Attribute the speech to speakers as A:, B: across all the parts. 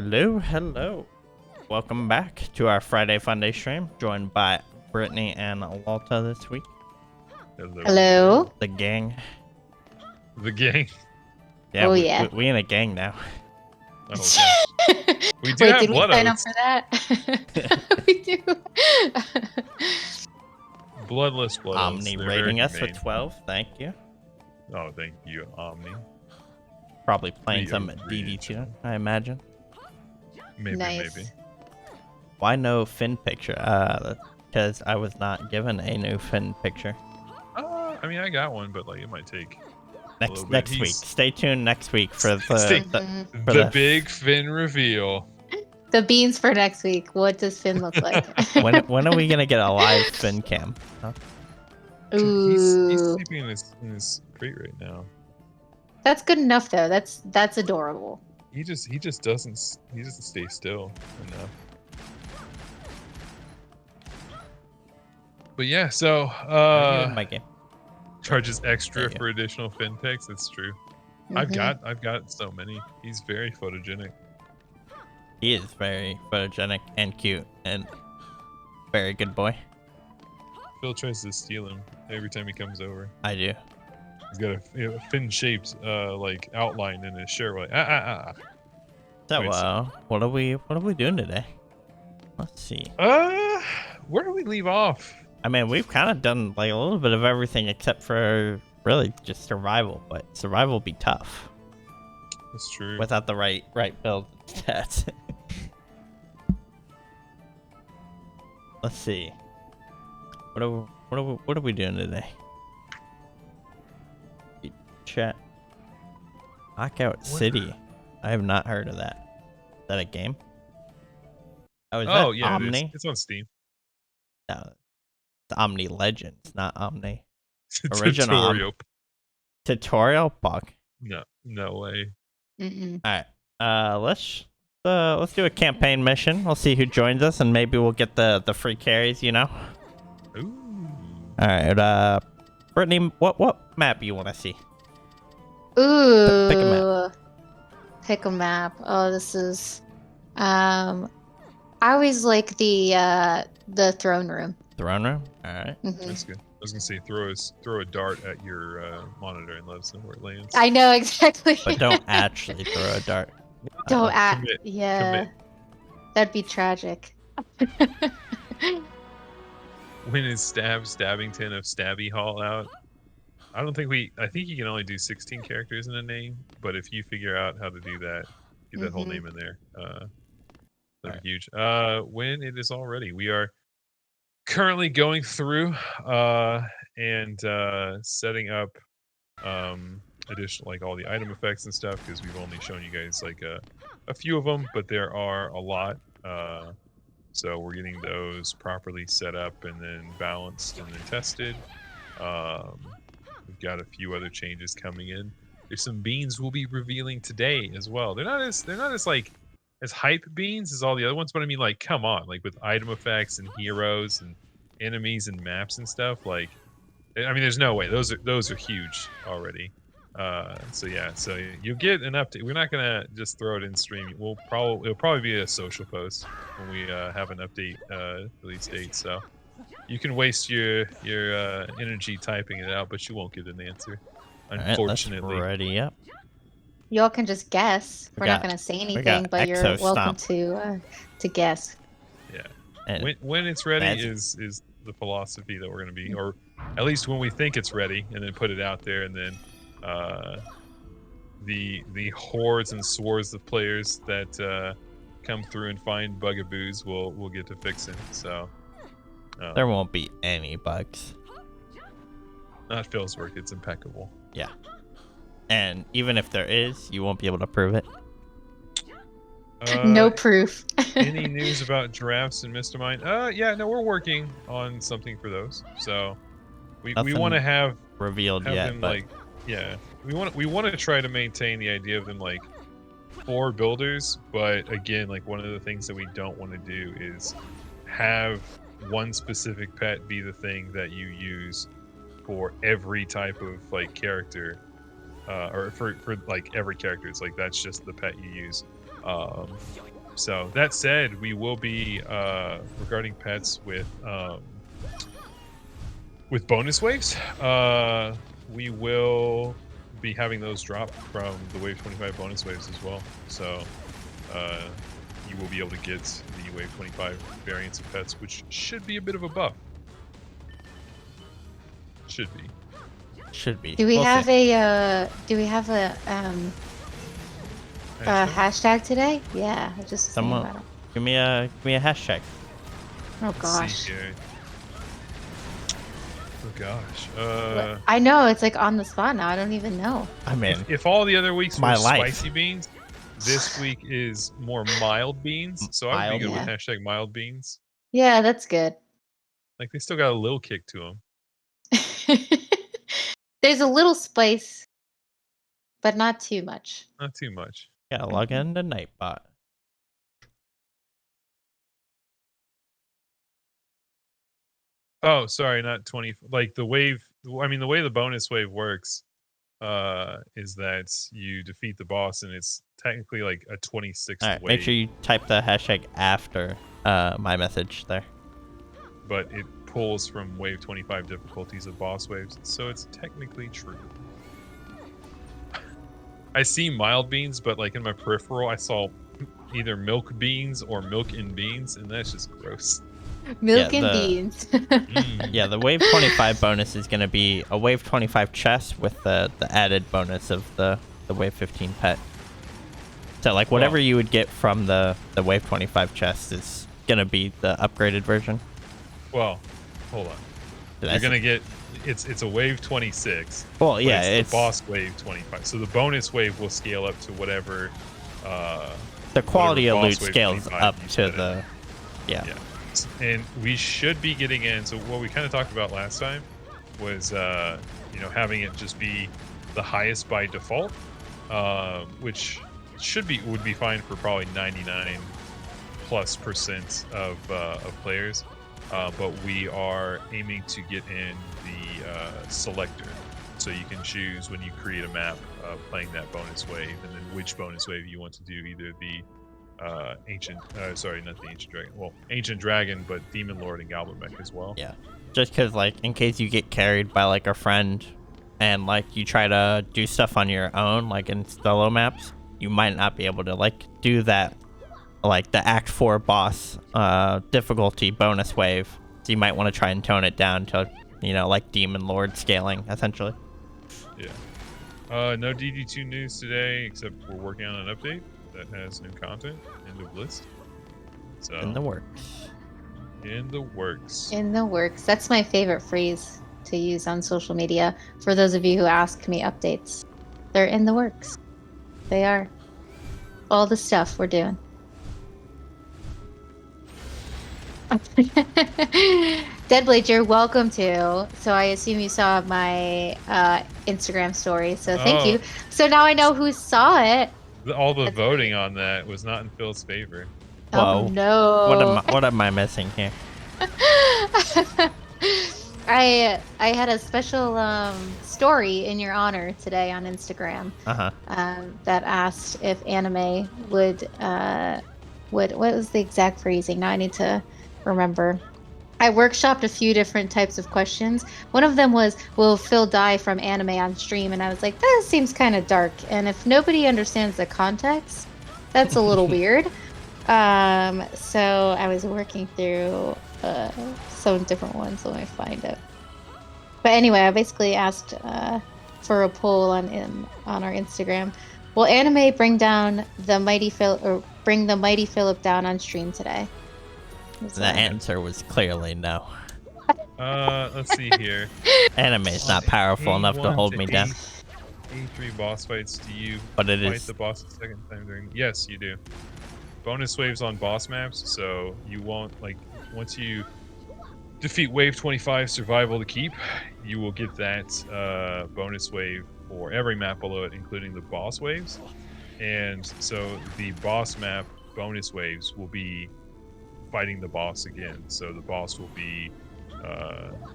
A: Hello. Welcome back to our Friday Fun Day stream, joined by Brittany and Walta this week.
B: Hello.
A: The gang.
C: The gang?
A: Yeah,
B: oh,
A: yeah. We in a gang now.
C: Oh, okay. We do
B: Wait,
C: have
B: did we
C: blood
B: sign up
C: oaths.
B: for that? We do.
C: Bloodless blood oaths.
A: Omni
C: They're
A: rating
C: very
A: us with
C: humane.
A: 12, thank you.
C: Oh, thank you, Omni.
A: Probably playing
C: Pretty
A: some
C: agreed.
A: DD2, I imagine.
C: Maybe,
B: Nice.
C: maybe.
A: Why no Finn picture? Because I was not given a new Finn picture.
C: I mean, I got one, but like it might take a little bit.
A: Next week. Stay tuned next week for the
C: Stay-
A: for
C: the big Finn reveal.
B: The beans for next week. What does Finn look like?
A: when are we gonna get a live Finn cam? Huh?
C: He's
B: Ooh,
C: sleeping in his crate right now.
B: that's good enough though. That's adorable.
C: He just doesn't stay still enough. But yeah, so
A: My game.
C: charges extra
A: There you
C: for additional Finn pics. That's true.
B: Mhm.
C: I've got so many. He's very photogenic.
A: He is very photogenic and cute and very good boy.
C: Phil tries to steal him every time he comes over.
A: I do.
C: He's got a fin-shaped like outline in his shirt. We're like
A: So
C: Wait,
A: what are we doing today? Let's see.
C: where do we leave off?
A: I mean, we've kind of done like a little bit of everything except for really just survival, but survival will be tough
C: That's true.
A: without the right build stats. Let's see. What are we doing today? Chat. Knockout City. I have not heard of that. Is that a game? Oh, is that
C: yeah, it is.
A: Omni?
C: It's on Steam.
A: No, it's Omni Legends, not Omni. Original Tutorial bug.
C: No way.
B: Mm-mm.
A: All right. Let's do a campaign mission. We'll see who joins us, and maybe we'll get the free carries. You know.
C: Ooh.
A: All right. Brittany, what map you want to see?
B: Ooh.
A: Pick a map.
B: Pick a map. Oh, this is. I always like the throne room.
A: Throne room. All right.
B: Mhm.
C: That's good. I was gonna say throw a dart at your monitor and let us know where it lands.
B: I know exactly.
A: But don't actually throw a dart.
B: Don't act.
C: Commit.
B: Yeah.
C: Commit.
B: That'd be tragic.
C: When is Stabbington of Stabby Hall out? I think you can only do 16 characters in a name, but if you figure out how to do that, get that whole name in there. That'd be huge. When it is all ready, we are currently going through and setting up additional like all the item effects and stuff because we've only shown you guys like a few of them, but there are a lot. So we're getting those properly set up and then balanced and then tested. We've got a few other changes coming in. There's some beans we'll be revealing today as well. They're not as like as hype beans as all the other ones, but I mean like come on, like with item effects and heroes and enemies and maps and stuff. Like, I mean, there's no way those are huge already. So yeah, so you'll get an update. We're not gonna just throw it in stream. It'll probably be a social post when we have an update release date. So you can waste your energy typing it out, but you won't get an answer, unfortunately.
A: All right, let's ready up.
B: Y'all can just guess. We're not
A: got-
B: gonna say
A: got
B: anything, but you're
A: Exo
B: welcome
A: Stomp.
B: to guess.
C: Yeah.
A: And
C: When it's ready
A: Magic.
C: is the philosophy that we're gonna be, or at least when we think it's ready, and then put it out there, and then the hordes and swords of players that come through and find bugaboos will get to fixing. So
A: there won't be any bugs.
C: not Phil's work. It's impeccable.
A: Yeah. And even if there is, you won't be able to prove it.
B: No proof.
C: Any news about giraffes and Mr. Mine? Yeah, no, we're working on something for those. So we
A: Nothing
C: want to have
A: revealed yet,
C: them
A: but
C: like, yeah, we want to try to maintain the idea of them like 4 builders, but again, like one of the things that we don't want to do is have one specific pet be the thing that you use for every type of like character, or for like every character. It's like that's just the pet you use. So that said, we will be regarding pets with bonus waves. We will be having those drop from the Wave 25 bonus waves as well. So you will be able to get the Wave 25 variants of pets, which should be a bit of a buff. Should be.
B: Do we
A: We'll
B: have
A: see.
B: a hashtag today? Yeah, I just was thinking
A: Someone
B: about it.
A: give me a hashtag.
B: Oh
C: Let's
B: gosh.
C: see here. Oh gosh.
B: I know, it's like on the spot now. I don't even know.
A: I mean,
C: If all the other weeks
A: my
C: were
A: life.
C: spicy beans, this week is more mild beans. So I would
A: Mild?
C: be good
B: Yeah.
C: with hashtag mild beans.
B: Yeah, that's good.
C: Like they still got a little kick to them.
B: There's a little spice, but not too much.
C: Not too much.
A: gotta log into Nightbot.
C: Oh, sorry, not 20. Like the wave. I mean, the way the bonus wave works is that you defeat the boss, and it's technically like a 26th
A: All right,
C: wave.
A: make sure you type the hashtag after my message there.
C: But it pulls from wave 25 difficulties of boss waves, so it's technically true. I see mild beans, but like in my peripheral, I saw either milk beans or milk in beans, and that's just gross.
B: Milk
A: Yeah,
B: and
A: the-
B: beans.
A: Yeah, the Wave 25 bonus is gonna be a Wave 25 chest with the added bonus of the Wave 15 pet. So like whatever
C: Well-
A: you would get from the Wave 25 chest is gonna be the upgraded version.
C: Well, hold on.
A: Did I
C: You're
A: say-
C: gonna get it's a wave 26.
A: Well,
C: but
A: yeah,
C: it's the boss wave 25. So the bonus wave will scale up to whatever.
A: the quality of
C: whatever
A: loot
C: boss wave
A: scales
C: 25
A: up
C: you
A: to
C: set it
A: the
C: Yeah. And we should be getting in. So what we kind of talked about last time was, having it just be the highest by default, which would be fine for probably 99+% of players. But we are aiming to get in the selector, so you can choose when you create a map playing that bonus wave, and then which bonus wave you want to do, either the ancient dragon, but demon lord and goblin mech as well.
A: Yeah. Just because, like, in case you get carried by, like, a friend and, like, you try to do stuff on your own, like, in solo maps, you might not be able to, like, do that, like, the Act 4 boss difficulty bonus wave. So you might want to try and tone it down to, like, demon lord scaling, essentially.
C: Yeah. No DD2 news today, except we're working on an update that has new content. End of list. So
A: In the works.
C: in the works.
B: In the works. That's my favorite phrase to use on social media. For those of you who ask me updates, they're in the works. They are. All the stuff we're doing. Deadblade, you're welcome to. So I assume you saw my Instagram story. So thank you. So now I know who saw it.
C: All the voting on that was not in Phil's favor.
B: Oh
A: Whoa.
B: no.
A: What am I missing here?
B: I had a special story in your honor today on Instagram
A: Uh-huh.
B: that asked if anime would what was the exact phrasing? Now I need to remember. I workshopped a few different types of questions. One of them was, will Phil die from anime on stream? And I was like, that seems kind of dark. And if nobody understands the context, that's a little weird. So I was working through some different ones. Let me find it. But anyway, I basically asked for a poll on our Instagram. Will anime bring the mighty Philip down on stream today?
A: The answer was clearly no.
C: Let's see here.
A: Anime is not powerful enough to hold me down.
C: 83 boss fights. Do you
A: But it
C: fight
A: is.
C: the boss a second time during? Yes, you do. Bonus waves on boss maps, so you won't, like, once you defeat wave 25 survival to keep, you will get that bonus wave for every map below it, including the boss waves. And so the boss map bonus waves will be fighting the boss again, so the boss will be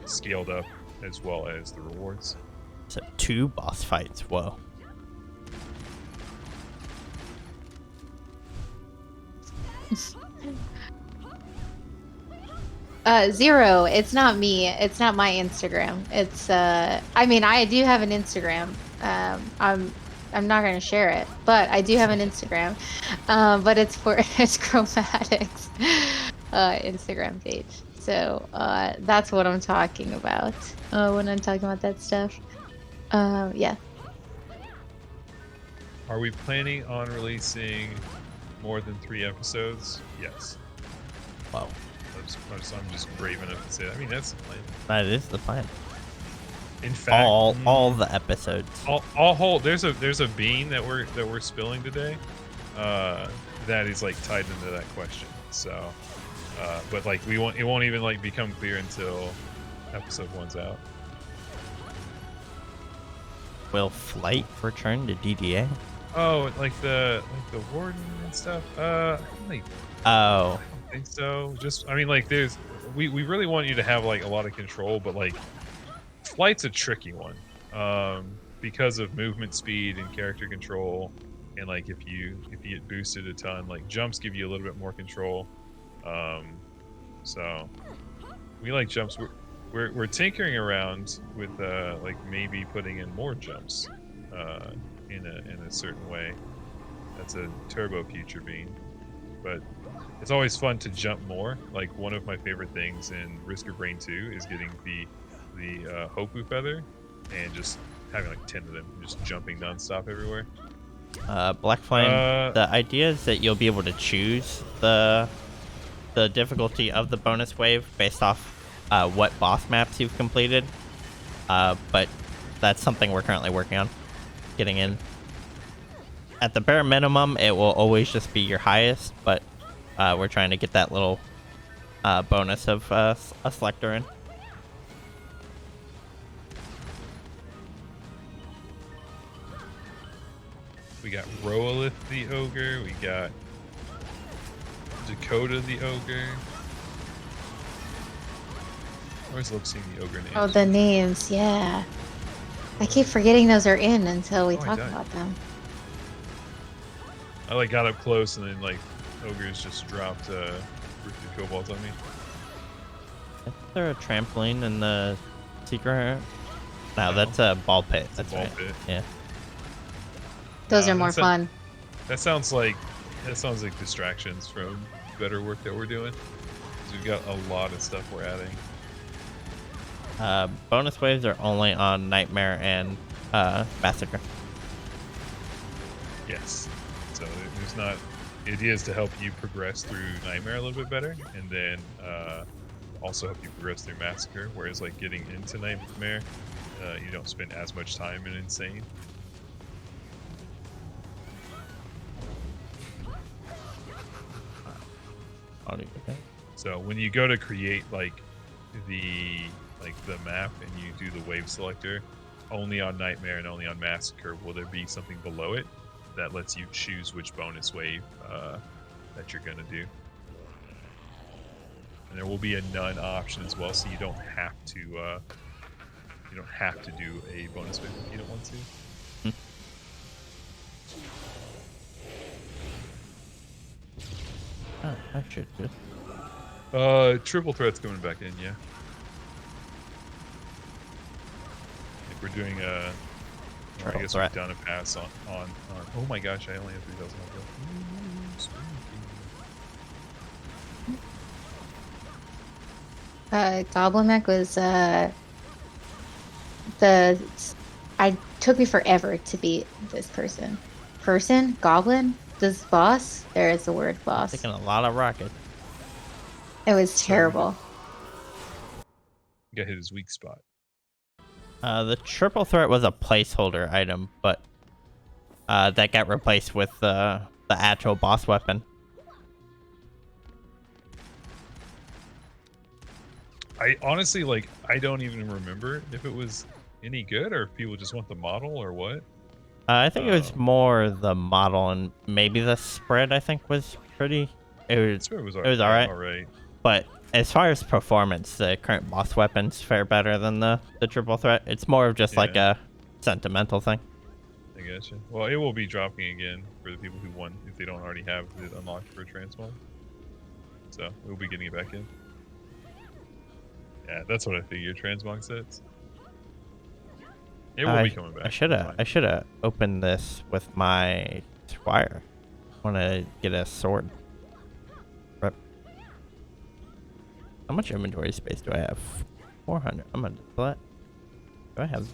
C: scaled up as well as the rewards.
A: So 2 boss fights. Whoa.
B: Zero. It's not me. It's not my Instagram. It's I mean, I do have an Instagram. I'm not gonna share it, but I do have an Instagram. But it's Chromatic's Instagram page. So that's what I'm talking about when I'm talking about that stuff. Yeah.
C: Are we planning on releasing more than 3 episodes? Yes.
A: Wow.
C: I'm just brave enough to say that. I mean, that's the plan.
A: That is the plan.
C: In fact,
A: all the episodes.
C: There's a bean that we're spilling today, that is like tied into that question. So, but like it won't even like become clear until episode 1's out. Will
A: Flight return to DDA?
C: Oh, like the warden and stuff. Like,
A: oh.
C: I think so. Just, I mean, like, we really want you to have like a lot of control, but like, flight's a tricky one, because of movement speed and character control, and like if you get boosted a ton, like jumps give you a little bit more control. So we like jumps. We're tinkering around with like maybe putting in more jumps, in a certain way. That's a turbo future bean, but it's always fun to jump more. Like one of my favorite things in Risk of Rain 2 is getting the Hopu feather and just having like 10 of them, just jumping nonstop everywhere.
A: Black Flame. The idea is that you'll be able to choose the difficulty of the bonus wave based off what boss maps you've completed. But that's something we're currently working on, getting in. At the bare minimum, it will always just be your highest, but we're trying to get that little bonus of a selector in.
C: We got Roalith the Ogre, we got Dakota the Ogre. Where's seeing the Ogre names?
B: Oh, the names, yeah. I keep forgetting those are in until we talk about them.
C: I like got up close and then like Ogres just dropped Rooted Kobolds on me.
A: Is there a trampoline in the secret? No, that's a ball pit. That's
C: a ball
A: right.
C: Pit.
A: Yeah.
B: Those are more fun.
C: That sounds like distractions from better work that we're doing. 'Cause we've got a lot of stuff we're adding.
A: Bonus waves are only on Nightmare and Massacre.
C: Yes. So there's not. The idea is to help you progress through Nightmare a little bit better, and then also help you progress through Massacre. Whereas like getting into Nightmare, you don't spend as much time in Insane. So when you go to create like the map and you do the wave selector, only on Nightmare and only on Massacre will there be something below it that lets you choose which bonus wave that you're gonna do. And there will be a none option as well, so you don't have to do a bonus wave if you don't want to.
A: Oh, that should do.
C: Triple threat's coming back in, yeah. If we're doing I guess we've done a pass on. Oh my gosh, I only have 3,000 health.
B: Goblin Mech was took me forever to beat this person. Goblin? This boss? There is the word boss.
A: Taking a lot of rockets.
B: It was terrible.
C: Got hit his weak spot.
A: The triple threat was a placeholder item, but that got replaced with the actual boss weapon.
C: I honestly I don't even remember if it was any good or if people just want the model or what.
A: I think it was more the model, and maybe the spread I think was pretty. It was alright. But as far as performance, the current boss weapons fare better than the triple threat. It's more of just like a sentimental thing.
C: I gotcha. Well, it will be dropping again for the people who want, if they don't already have it unlocked for Transform. so we'll be getting it back in. Yeah, that's what I figured. Transmog sets. It will be coming back.
A: I should have opened this with my squire. I want to get a sword. But how much inventory space do I have? 400. I'm gonna select. Do I have?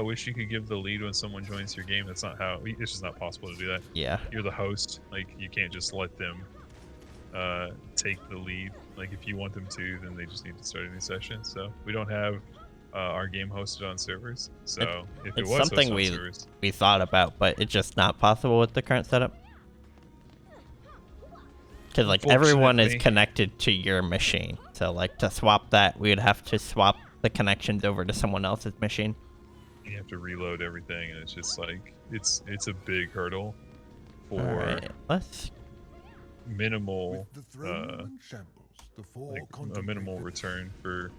C: Wish you could give the lead when someone joins your game. That's not how. It's just not possible to do that.
A: Yeah.
C: You're the host. Like, you can't just let them take the lead. Like, if you want them to, then they just need to start a new session. So we don't have our game hosted on servers. So if it
A: It's
C: was
A: something
C: hosted on servers,
A: we thought about, but it's just not possible with the current setup. Because like everyone is connected to your machine, so like to swap that, we would have to swap the connections over to someone else's machine.
C: you have to reload everything, and it's just like it's a big hurdle for
A: let's
C: minimal like a minimal return for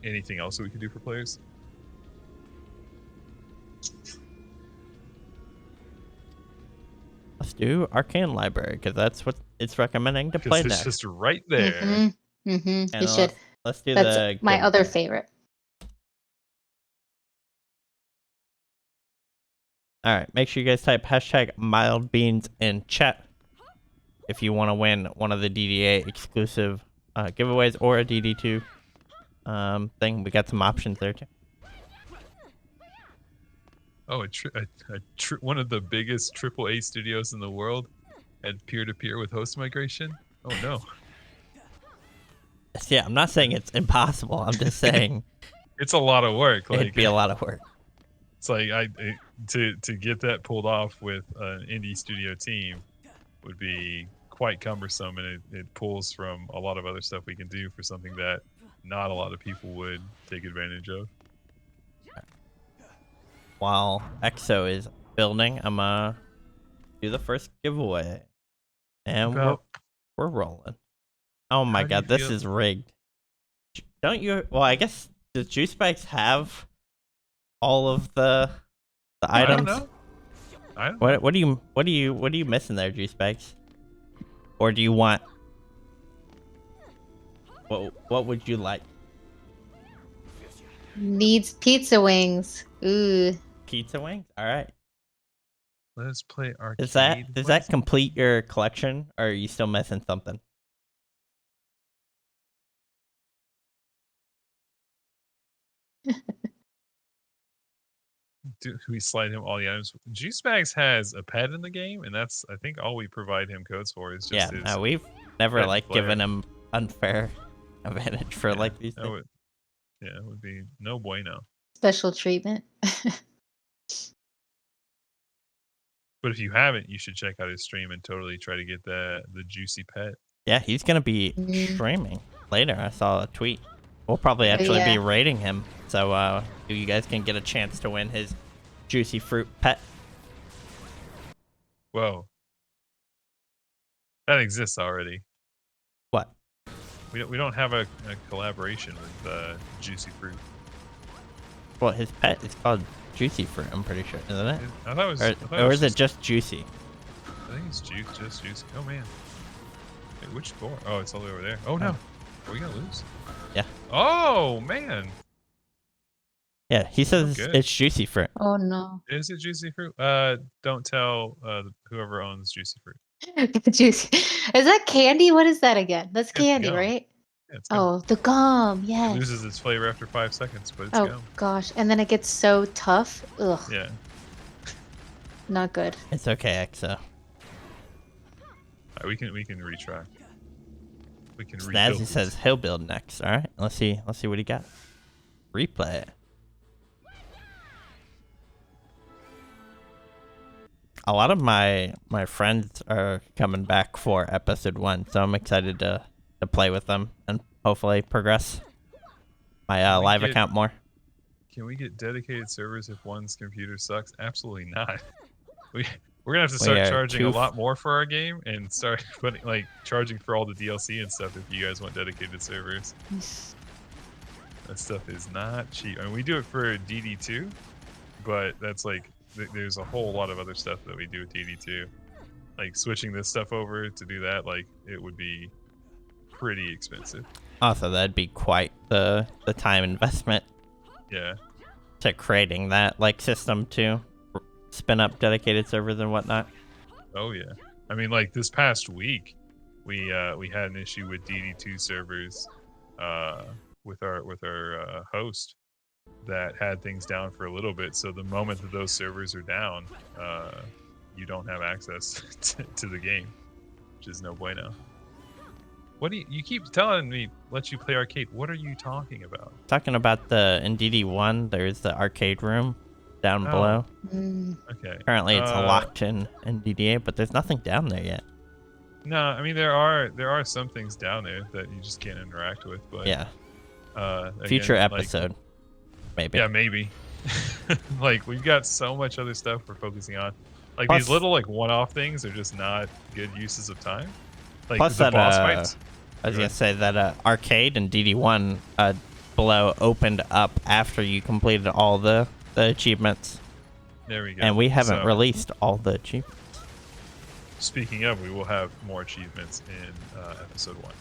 C: anything else that we could do for players.
A: Let's do Arcane Library, because that's what it's recommending to play
C: It's
A: next.
C: just right there.
B: Mm-hmm. Mm-hmm. You should.
A: Let's do
B: That's my other favorite.
A: All right, make sure you guys type hashtag #MildBeans in chat if you want to win one of the DDA exclusive giveaways or a DD2 thing. We got some options there too.
C: Oh, one of the biggest AAA studios in the world had peer-to-peer with host migration. Oh no.
A: Yeah, I'm not saying it's impossible. I'm just saying
C: it's a lot of work. Like,
A: it'd be a lot of work.
C: It's like to get that pulled off with an indie studio team would be quite cumbersome, and it pulls from a lot of other stuff we can do for something that not a lot of people would take advantage of.
A: While EXO is building, I'm gonna do the first giveaway, and we're rolling. Oh my god, this is rigged. Don't you? Well, I guess does Juice Spikes have all of the items?
C: I don't know.
A: What are you missing there, Juice Spikes? Or do you want what would you like?
B: Needs pizza wings. Ooh.
A: Pizza wings? All right.
C: Let's play arcade.
A: Does that complete your collection, or are you still missing something?
C: Do we slide him all the items? Juice Bags has a pet in the game, and that's I think all we provide him codes for is just his.
A: No, we've never like given him unfair advantage for like these things.
C: It would be no bueno.
B: Special treatment.
C: But if you haven't, you should check out his stream and totally try to get the juicy pet.
A: Yeah, he's gonna be streaming later. I saw a tweet. We'll probably actually be rating him, so you guys can get a chance to win his juicy fruit pet.
C: Whoa, that exists already.
A: What?
C: We don't have a collaboration with Juicy Fruit.
A: Well, his pet is called Juicy Fruit. I'm pretty sure, isn't it?
C: I thought it was.
A: Or is it just Juicy?
C: I think it's just Juicy. Oh man. Wait, which floor? Oh, it's all the way over there. Oh no. Are we gonna lose?
A: Yeah.
C: Oh man.
A: Yeah, he says it's Juicy Fruit.
B: Oh no.
C: Is it Juicy Fruit? Don't tell whoever owns Juicy Fruit.
B: Juicy. Is that candy? What is that again? That's candy,
C: gum.
B: right?
C: Yeah, it's gum.
B: Oh, the gum. Yes.
C: It loses its flavor after 5 seconds, but it's gum.
B: Gosh, and then it gets so tough. Ugh.
C: Yeah.
B: Not good.
A: It's okay, EXO.
C: We can retry. We can
A: Snazzy says he'll build next. All right, let's see what he got. Replay. A lot of my friends are coming back for episode 1, so I'm excited to play with them and hopefully progress my live account more.
C: Can we get dedicated servers if one's computer sucks? Absolutely not. We're gonna have to start charging a lot more for our game and start putting charging for all the DLC and stuff if you guys want dedicated servers. That stuff is not cheap. I mean, we do it for DD2, but that's there's a whole lot of other stuff that we do with DD2. Like switching this stuff over to do that, like it would be pretty expensive.
A: Also, that'd be quite the time investment
C: Yeah.
A: to creating that like system to spin up dedicated servers and whatnot.
C: Oh yeah. I mean, like this past week, we had an issue with DD2 servers, with our host that had things down for a little bit. So the moment that those servers are down, you don't have access to the game, which is no bueno. What do you keep telling me? Let you play arcade. What are you talking about?
A: Talking about in DD1, there's the arcade room down below.
C: Okay.
A: Currently, it's locked in DD8, but there's nothing down there yet.
C: No, I mean there are some things down there that you just can't interact with. But
A: Yeah.
C: again,
A: Future
C: like,
A: episode, maybe.
C: yeah, maybe. Like we've got so much other stuff we're focusing on. Like
A: Plus-
C: these little like one-off things are just not good uses of time. Like
A: Plus
C: the
A: that,
C: boss fights.
A: I was gonna say that arcade in DD1 below opened up after you completed all the achievements,
C: There we go.
A: and we haven't
C: So,
A: released all the achievements.
C: Speaking of, we will have more achievements in episode 1.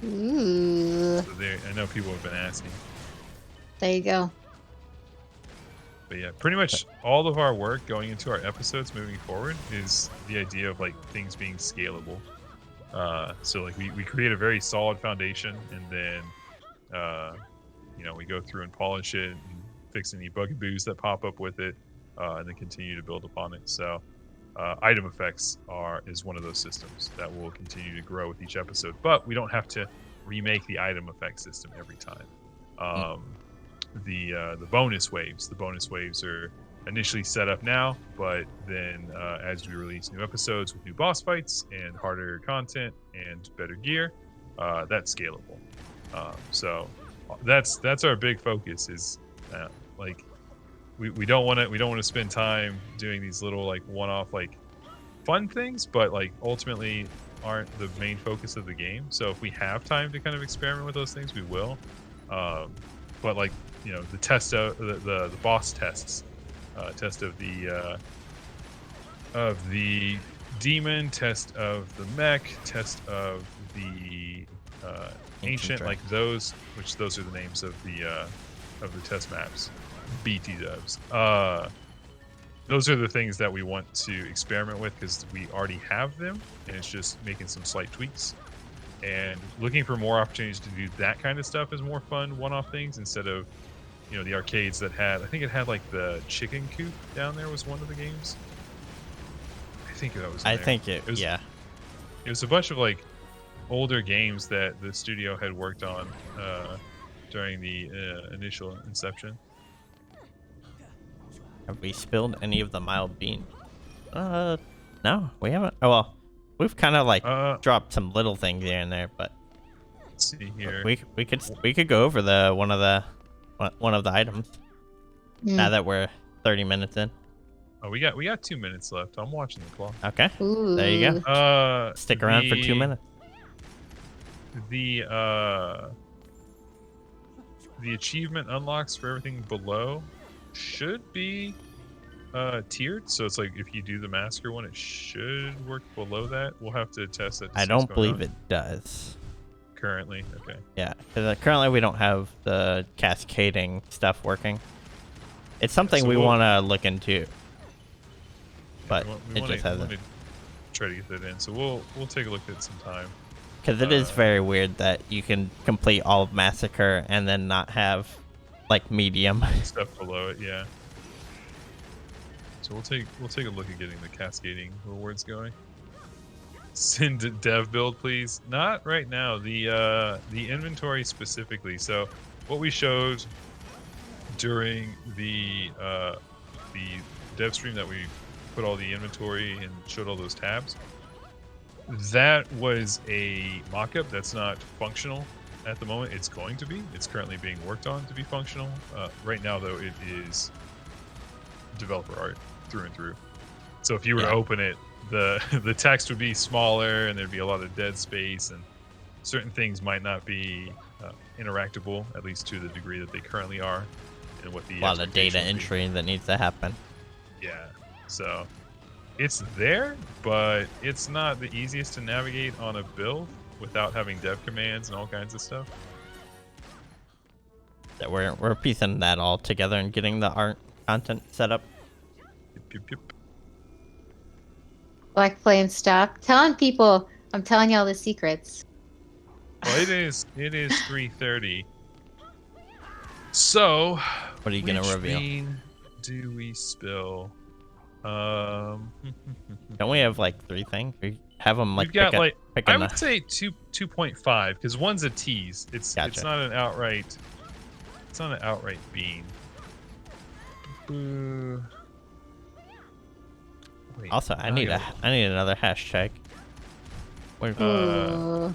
B: Ooh.
C: So there, I know people have been asking.
B: There you go.
C: But yeah, pretty much all of our work going into our episodes moving forward is the idea of like things being scalable. So like we create a very solid foundation, and then we go through and polish it and fix any bugaboos that pop up with it, and then continue to build upon it. So item effects is one of those systems that will continue to grow with each episode, but we don't have to remake the item effect system every time. The bonus waves are initially set up now, but then as we release new episodes with new boss fights and harder content and better gear, that's scalable. So that's our big focus is like we don't want to spend time doing these little like one-off like fun things, but like ultimately aren't the main focus of the game. So if we have time to kind of experiment with those things, we will. But like the test of the boss tests, test of the demon, test of the mech, test of the ancient,
A: Dragon.
C: like those are the names of the test maps, BT dubs. Those are the things that we want to experiment with because we already have them, and it's just making some slight tweaks. And looking for more opportunities to do that kind of stuff is more fun, one-off things, instead of the arcades that I think it had like the chicken coop down there was one of the games. I think that was.
A: I think it was.
C: It was a bunch of like older games that the studio had worked on during the initial inception.
A: Have we spilled any of the mild bean? No, we haven't. Oh well, we've kind of like dropped some little things here and there, but
C: let's see here.
A: We could go over one of the items now that we're 30 minutes in.
C: Oh, we got 2 minutes left. I'm watching the clock.
A: Okay.
B: Ooh.
A: There you go. Stick around for 2 minutes.
C: The achievement unlocks for everything below should be tiered, so it's like if you do the massacre one, it should work below that. We'll have to test that.
A: I don't believe it does
C: currently. Okay.
A: Yeah, because currently we don't have the cascading stuff working. It's something
C: So
A: we
C: we'll-
A: want to look into, but
C: we
A: it
C: wanna-
A: just
C: we
A: hasn't.
C: wanna try to get that in, so we'll take a look at it sometime.
A: Because it is very weird that you can complete all of Massacre and then not have like medium.
C: Stuff below it, yeah. So we'll take a look at getting the cascading rewards going. Send to dev build, please. Not right now. The inventory specifically. So what we showed during the dev stream that we put all the inventory and showed all those tabs. That was a mock-up that's not functional at the moment. It's going to be. It's currently being worked on to be functional. Right now, though, it is developer art through and through. So if you were to open it, the text would be smaller, and there'd be a lot of dead space, and certain things might not be interactable, at least to the degree that they currently are, and what the
A: A lot of data
C: expectation would be.
A: entry that needs to happen.
C: Yeah. So It's there, but it's not the easiest to navigate on a build without having dev commands and all kinds of stuff.
A: That we're piecing that all together and getting the art content set up.
C: Yep.
B: Black Flame, stop telling people. I'm telling y'all the secrets.
C: Well, it is 3:30. So,
A: What are you gonna
C: which
A: reveal?
C: bean do we spill?
A: Don't we have like 3 things? We have them like
C: We've got
A: pick
C: I
A: a
C: would say 2.5 because one's a tease. It's
A: Gotcha.
C: not an outright. It's not an outright bean. Boo. Wait,
A: Also, I need another hashtag. We
B: Ooh.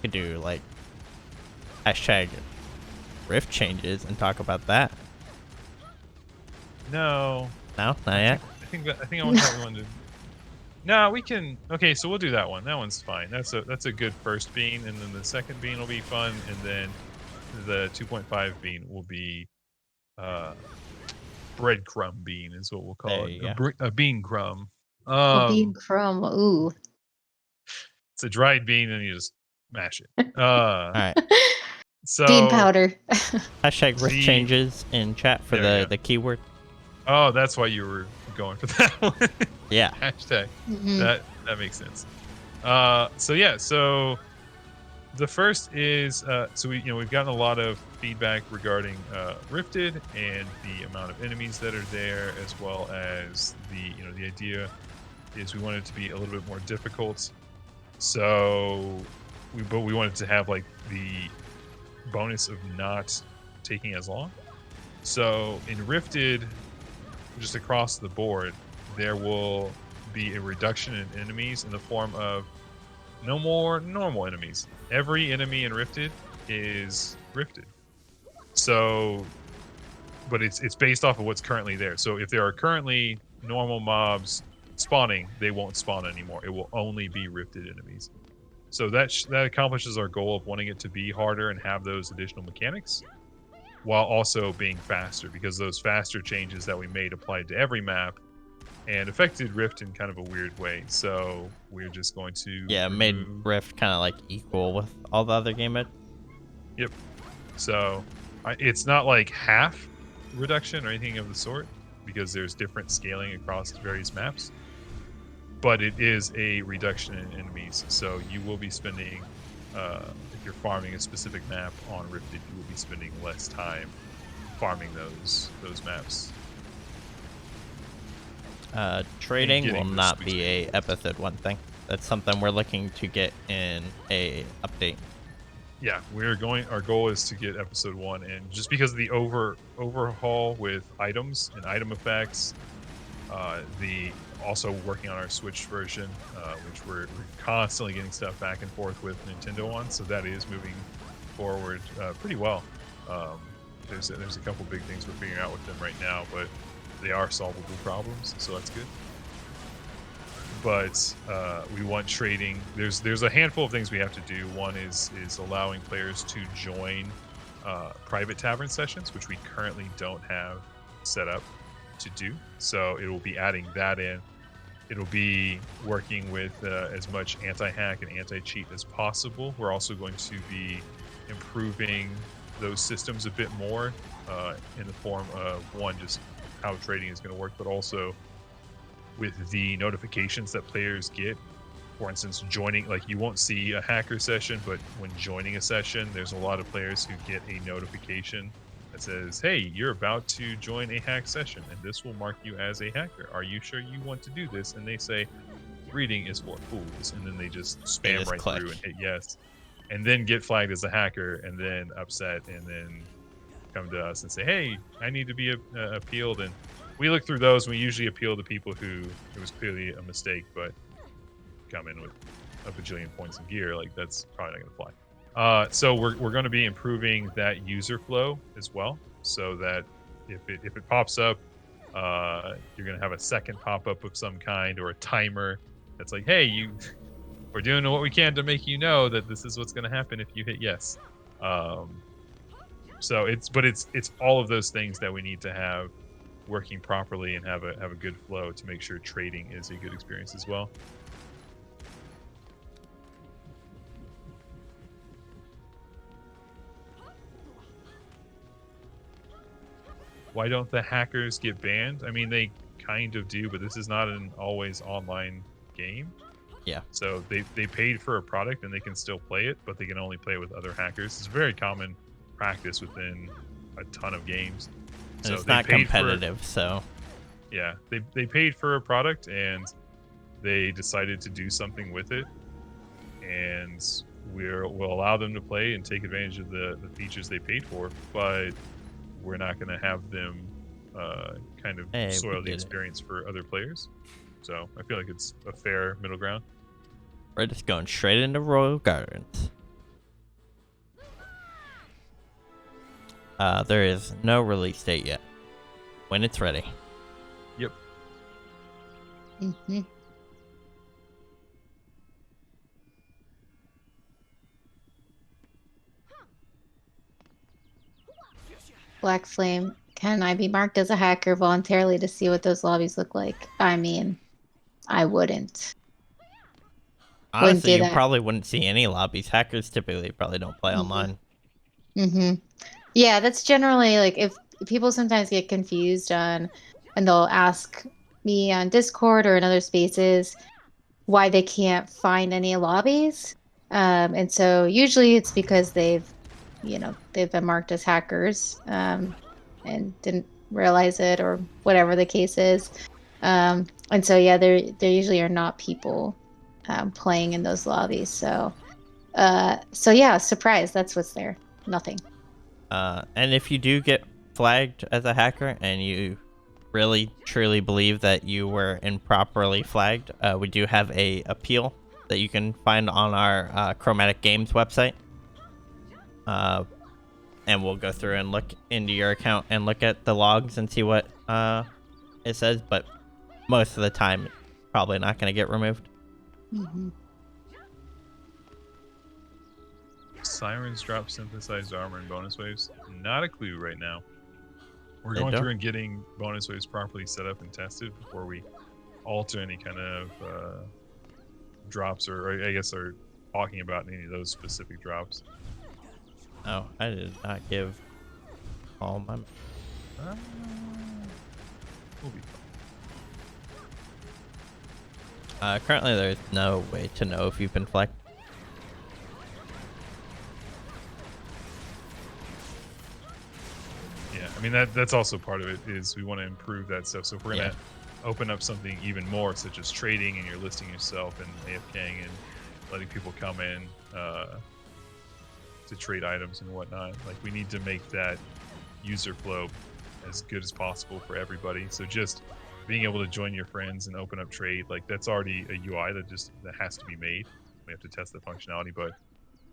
A: could do like hashtag rift changes and talk about that.
C: No,
A: No, not yet.
C: I think I want that one to. No, we can. Okay, so we'll do that one. That one's fine. That's a good first bean, and then the second bean will be fun, and then the 2.5 bean will be breadcrumb bean is what we'll call
A: There
C: it.
A: you go.
C: A bean crumb.
B: A bean crumb. Ooh.
C: It's a dried bean, and you just mash it.
A: All right.
C: So
B: Bean powder.
A: Hashtag rift
C: The-
A: changes in chat for
C: There we go.
A: the keyword.
C: Oh, that's why you were going for that one.
A: Yeah.
C: Hashtag.
B: Mhm.
C: That makes sense. So the first is so we've gotten a lot of feedback regarding Rifted and the amount of enemies that are there, as well as the idea is we want it to be a little bit more difficult. So we wanted to have like the bonus of not taking as long. So in Rifted, just across the board, there will be a reduction in enemies in the form of no more normal enemies. Every enemy in Rifted is Rifted. So, but it's based off of what's currently there. So if there are currently normal mobs spawning, they won't spawn anymore. It will only be Rifted enemies. So that accomplishes our goal of wanting it to be harder and have those additional mechanics, while also being faster, because those faster changes that we made applied to every map and affected Rift in kind of a weird way. So we're just going to
A: Made
C: remove-
A: rift kind of like equal with all the other game modes.
C: Yep. So it's not like half reduction or anything of the sort, because there's different scaling across various maps. But it is a reduction in enemies. So you will be spending, if you're farming a specific map on Rifted, you will be spending less time farming those maps.
A: Trading
C: getting
A: will
C: the
A: not
C: Switch
A: be a episode 1 thing. That's something we're looking to get in a update.
C: Yeah, our goal is to get episode 1, and just because of the overhaul with items and item effects, the also working on our Switch version, which we're constantly getting stuff back and forth with Nintendo on, so that is moving forward pretty well. There's a couple big things we're figuring out with them right now, but they are solvable problems, so that's good. But we want trading. There's a handful of things we have to do. One is allowing players to join private tavern sessions, which we currently don't have set up to do. So it will be adding that in. It'll be working with as much anti-hack and anti-cheat as possible. We're also going to be improving those systems a bit more in the form of, one, just how trading is going to work, but also with the notifications that players get. For instance, joining, like, you won't see a hacker session, but when joining a session, there's a lot of players who get a notification that says, hey, you're about to join a hack session, and this will mark you as a hacker. Are you sure you want to do this? And they say, reading is for fools. And then they just spam
A: just
C: right
A: click.
C: through and hit yes. And then get flagged as a hacker, and then upset, and then come to us and say, hey, I need to be appealed. And we look through those, and we usually appeal to people who it was clearly a mistake, but come in with a bajillion points of gear. Like, that's probably not going to fly. So we're going to be improving that user flow as well, so that if it pops up, you're going to have a second pop-up of some kind, or a timer that's like, hey, we're doing what we can to make you know that this is what's going to happen if you hit yes. So it's all of those things that we need to have working properly and have a good flow to make sure trading is a good experience as well. Why don't the hackers get banned? I mean, they kind of do, but this is not an always online game.
A: Yeah.
C: So they paid for a product and they can still play it, but they can only play it with other hackers. It's very common practice within a ton of games.
A: And
C: So
A: it's
C: they
A: not
C: paid
A: competitive, so
C: yeah, they paid for a product and they decided to do something with it, and we'll allow them to play and take advantage of the features they paid for, but we're not going to have them kind of
A: Hey,
C: soil
A: we
C: the
A: did it.
C: experience for other players. So I feel like it's a fair middle ground.
A: we're just going straight into Royal Gardens. There is no release date yet. When it's ready.
C: Yep.
B: Mm-hmm. Black Flame. Can I be marked as a hacker voluntarily to see what those lobbies look like? I mean, I wouldn't.
A: Honestly,
B: do
A: you
B: that.
A: probably wouldn't see any lobbies. Hackers typically probably don't play online.
B: Mm-hmm. Yeah, that's generally like if people sometimes get confused on, and they'll ask me on Discord or in other spaces why they can't find any lobbies. And so usually it's because they've been marked as hackers and didn't realize it or whatever the case is. And so yeah, there usually are not people playing in those lobbies. So yeah, surprise, that's what's there. Nothing.
A: And if you do get flagged as a hacker and you really truly believe that you were improperly flagged, we do have a appeal that you can find on our Chromatic Games website. And we'll go through and look into your account and look at the logs and see what it says, but most of the time it's probably not going to get removed.
B: Mm-hmm.
C: Sirens drop synthesized armor and bonus waves. Not a clue right now. We're
A: They
C: going
A: don't?
C: through and getting bonus waves properly set up and tested before we alter any kind of drops, or I guess are talking about any of those specific drops.
A: Oh, I did not give all my...
C: We'll be fine.
A: Currently there's no way to know if you've been flagged.
C: Yeah, I mean that's also part of it, is we want to improve that stuff. So if we're gonna open up something even more, such as trading, and you're listing yourself and AFKing and letting people come in to trade items and whatnot, like we need to make that user flow as good as possible for everybody. So just being able to join your friends and open up trade, like that's already a UI that has to be made. We have to test the functionality, but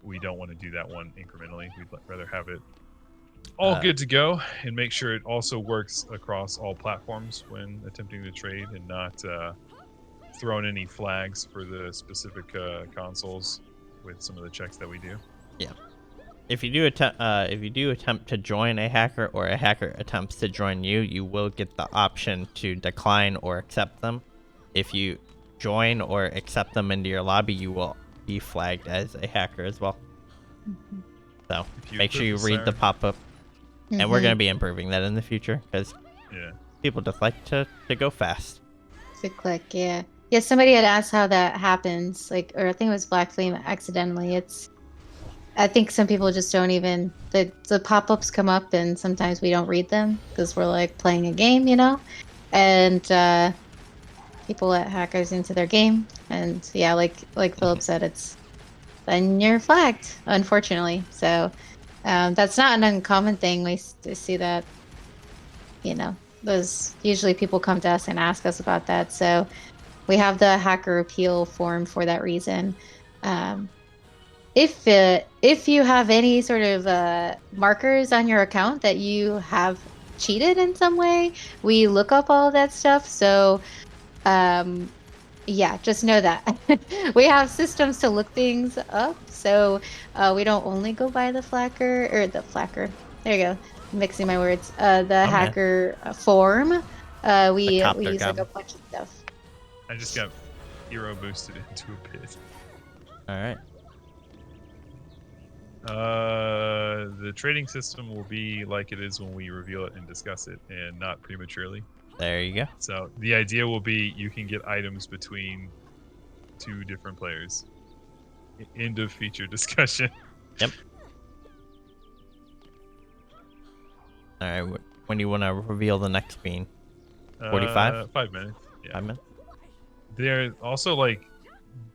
C: we don't want to do that one incrementally. We'd rather have it all good to go and make sure it also works across all platforms when attempting to trade, and not throwing any flags for the specific consoles with some of the checks that we do.
A: Yeah. If you do attempt to join a hacker, or a hacker attempts to join you, you will get the option to decline or accept them. If you join or accept them into your lobby, you will be flagged as a hacker as well.
B: Mm-hmm.
A: So
C: you
A: make sure
C: put
A: you
C: the
A: read the
C: siren-
A: pop-up, and we're going to be improving that in the future because
C: Yeah.
A: people just like to go fast.
B: To click, yeah. Yeah, somebody had asked how that happens, like, or I think it was Black Flame accidentally. I think some people just don't even, the pop-ups come up and sometimes we don't read them because we're like playing a game, and people let hackers into their game, and yeah, like Philip said, then you're flagged, unfortunately. So that's not an uncommon thing. We see that, those usually people come to us and ask us about that. So we have the hacker appeal form for that reason. If you have any sort of markers on your account that you have cheated in some way, we look up all of that stuff. So yeah, just know that we have systems to look things up. So we don't only go by the flacker. There you go. mixing my words. The
A: man.
B: hacker form. We
A: copter
B: use like a
A: goblin.
B: bunch of stuff.
C: I just got hero boosted into a pit.
A: All right.
C: The trading system will be like it is when we reveal it and discuss it, and not prematurely.
A: There you go.
C: So the idea will be you can get items between 2 different players. End of feature discussion.
A: Yep. All right. When do you want to reveal the next bean? 45?
C: 5 minutes. Yeah.
A: 5 minutes?
C: They're also like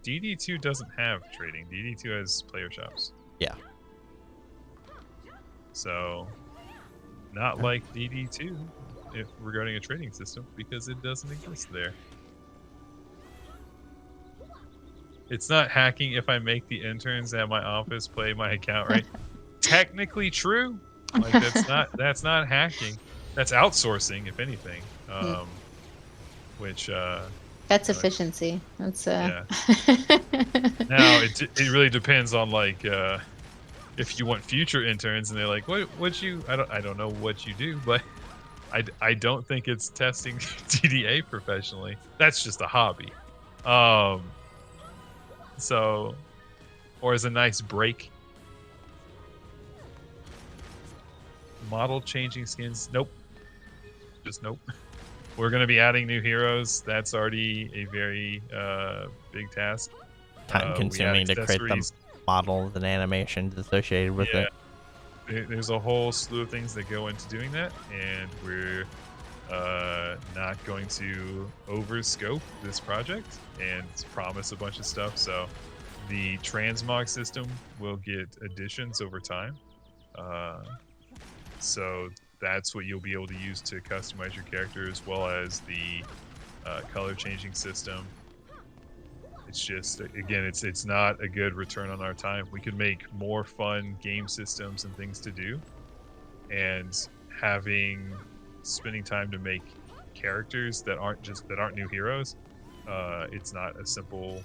C: DD2 doesn't have trading. DD2 has player shops.
A: Yeah.
C: So not like DD2 if regarding a trading system, because it doesn't exist there. It's not hacking if I make the interns at my office play my account, right? Technically true. Like that's not hacking. That's outsourcing, if anything. Which
B: That's efficiency. That's
C: yeah. Now it really depends on like if you want future interns and they're like, what you I don't know what you do, but I don't think it's testing TDA professionally. That's just a hobby. So, or as a nice break. Model changing skins. Nope. Just nope. We're going to be adding new heroes. That's already a very big task.
A: Time consuming to create the models and animations associated with it.
C: There's a whole slew of things that go into doing that, and we're not going to overscope this project and promise a bunch of stuff. So the transmog system will get additions over time. So that's what you'll be able to use to customize your character, as well as the color changing system. It's just, again, it's not a good return on our time. We could make more fun game systems and things to do, and spending time to make characters that aren't new heroes. It's not a simple.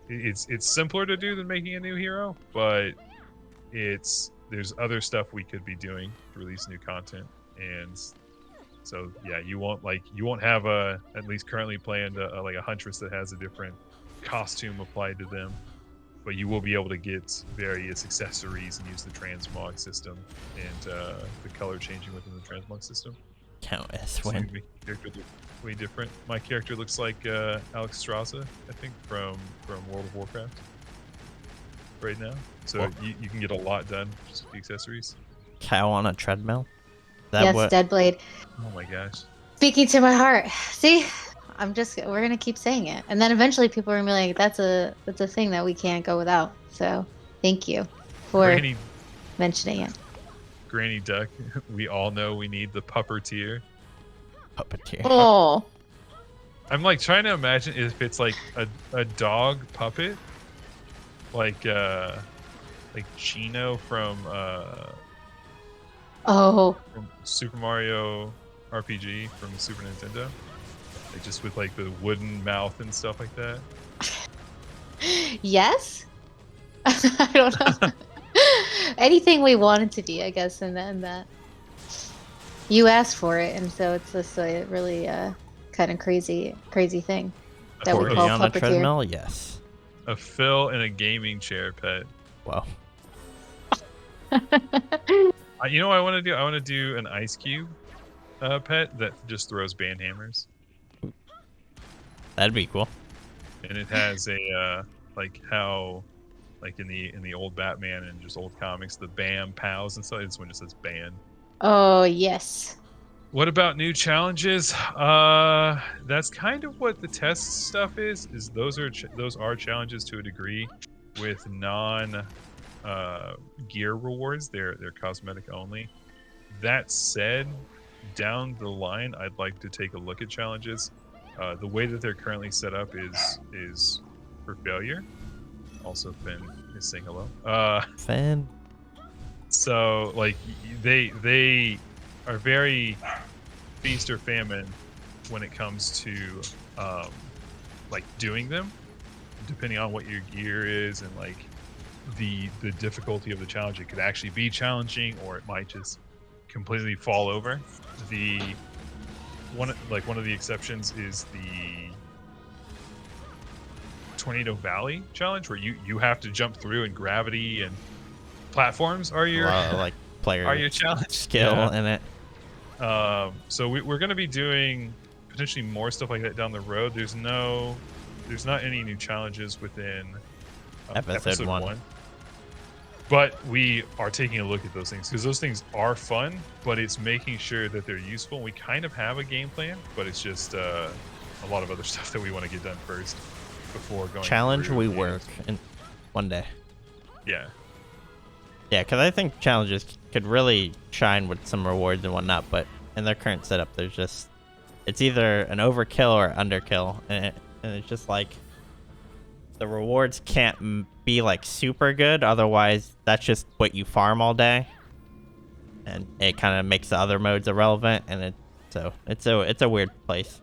C: It's simpler to do than making a new hero, but there's other stuff we could be doing to release new content, and so yeah, you won't have at least currently planned like a huntress that has a different costume applied to them, but you will be able to get various accessories and use the transmog system and the color changing within the transmog system.
A: Count as
C: So
A: win.
C: make your character look way different. My character looks like Alex Straza, I think, from World of Warcraft right now. So you can get a lot done just with the accessories.
A: Cow on a treadmill?
B: Yes, Deadblade.
C: Oh my gosh.
B: Speaking to my heart. See, we're gonna keep saying it, and then eventually people are gonna be like, that's a thing that we can't go without. So thank you for mentioning it.
C: Granny Duck, we all know we need the puppeteer.
A: Puppeteer.
B: Oh,
C: I'm like trying to imagine if it's like a dog puppet, like Chino from Super Mario RPG from the Super Nintendo, like just with like the wooden mouth and stuff like that.
B: yes. I don't know. Anything we want it to be, I guess, and that you asked for it, and so it's just a really kind of crazy thing that we call
A: on a
B: puppeteer.
A: treadmill? Yes.
C: A Phil in a gaming chair pet.
A: Wow.
C: You know what I want to do? I want to do an Ice Cube pet that just throws band hammers.
A: That'd be cool.
C: And it has a like how like in the old Batman and just old comics, the Bam Pals and stuff. This one just says Ban.
B: Oh yes.
C: What about new challenges? That's kind of what the test stuff is. Those are challenges to a degree, with non gear rewards. They're cosmetic only. That said, down the line, I'd like to take a look at challenges. The way that they're currently set up is for failure. Also, Finn is saying hello.
A: Finn.
C: So like they are very feast or famine when it comes to like doing them, depending on what your gear is and like the difficulty of the challenge. It could actually be challenging, or it might just completely fall over. The one of the exceptions is the Tornado Valley challenge, where you have to jump through, and gravity and platforms are
A: A
C: your
A: lot of, like, player
C: are your challenge.
A: skill in it.
C: So we're going to be doing potentially more stuff like that down the road. There's not any new challenges within
A: Episode 1.
C: But we are taking a look at those things, because those things are fun, but it's making sure that they're useful. We kind of have a game plan, but it's just a lot of other stuff that we want to get done first before going
A: Challenge
C: through
A: we
C: the
A: work in one day.
C: Yeah.
A: Yeah, because I think challenges could really shine with some rewards and whatnot, but in their current setup, there's just, it's either an overkill or underkill, and it's just like the rewards can't be like super good, otherwise that's just what you farm all day, and it kind of makes the other modes irrelevant, and it's a weird place.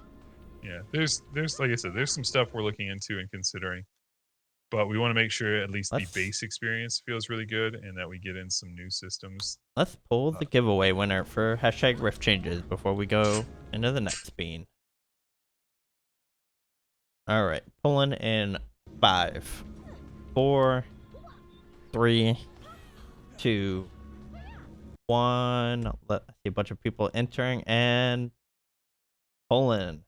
C: Yeah, there's like I said, there's some stuff we're looking into and considering, but we want to make sure at least the base experience feels really good, and that we get in some new systems.
A: Let's pull the giveaway winner for hashtag Rift Changes before we go into the next bean. All right, pulling in 5, 4, 3, 2, 1. Let's see a bunch of people entering, and pulling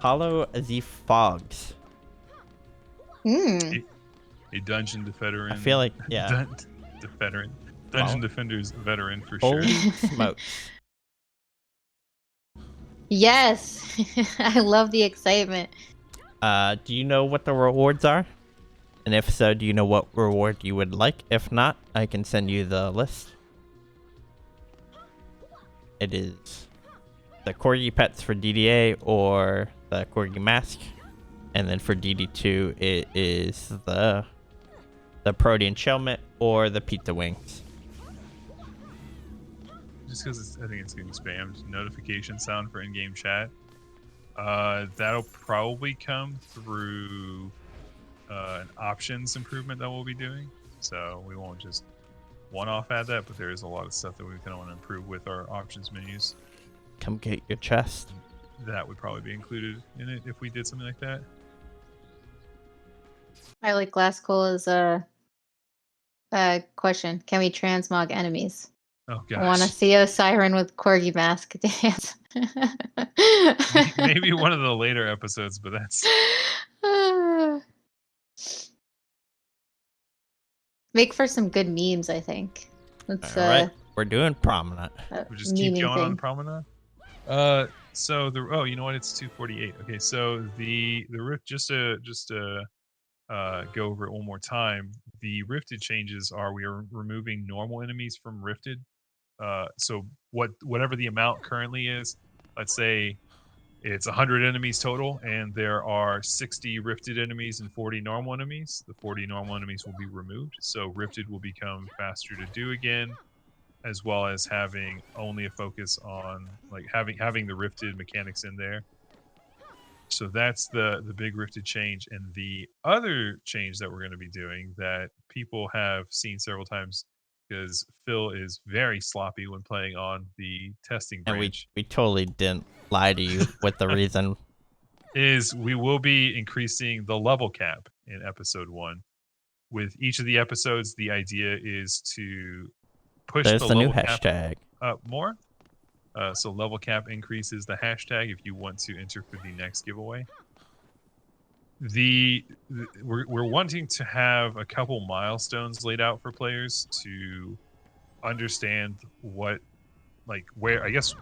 A: Hollow the Fogs.
B: Mm.
C: A Dungeon Defender.
A: I feel like, yeah.
C: Dungeon Defender's veteran for
A: Holy
C: sure.
A: smokes.
B: Yes, I love the excitement.
A: Do you know what the rewards are? And if so, do you know what reward you would like? If not, I can send you the list. It is the Corgi Pets for DDA or the Corgi Mask. And then for DD2, it is the Protean Shellmet or the Pizza Wings.
C: Just because I think it's getting spammed. Notification sound for in-game chat. That'll probably come through an options improvement that we'll be doing. So we won't just one-off add that, but there is a lot of stuff that we kind of want to improve with our options menus.
A: Come get your chest.
C: That would probably be included in it if we did something like that.
B: I like Glasscole's question. Can we transmog enemies?
C: Oh gosh.
B: I want to see a siren with Corgi Mask dance.
C: Maybe one of the later episodes, but that's...
B: Make for some good memes, I think. Let's,
A: all right, we're doing Promenade.
C: We just keep going on Promenade. So you know what? It's 2:48. Okay, so the rift, just to go over it one more time. The rifted changes are we are removing normal enemies from rifted. So whatever the amount currently is, let's say it's 100 enemies total, and there are 60 rifted enemies and 40 normal enemies. The 40 normal enemies will be removed, so rifted will become faster to do again, as well as having only a focus on like having the rifted mechanics in there. So that's the big rifted change. And the other change that we're going to be doing that people have seen several times, because Phil is very sloppy when playing on the testing branch.
A: And we totally didn't lie to you with the reason.
C: Is we will be increasing the level cap in episode 1. With each of the episodes, the idea is to push
A: There's
C: the
A: the new
C: level
A: hashtag
C: cap up more. So level cap increases the hashtag if you want to enter for the next giveaway. We're wanting to have a couple milestones laid out for players to understand where I guess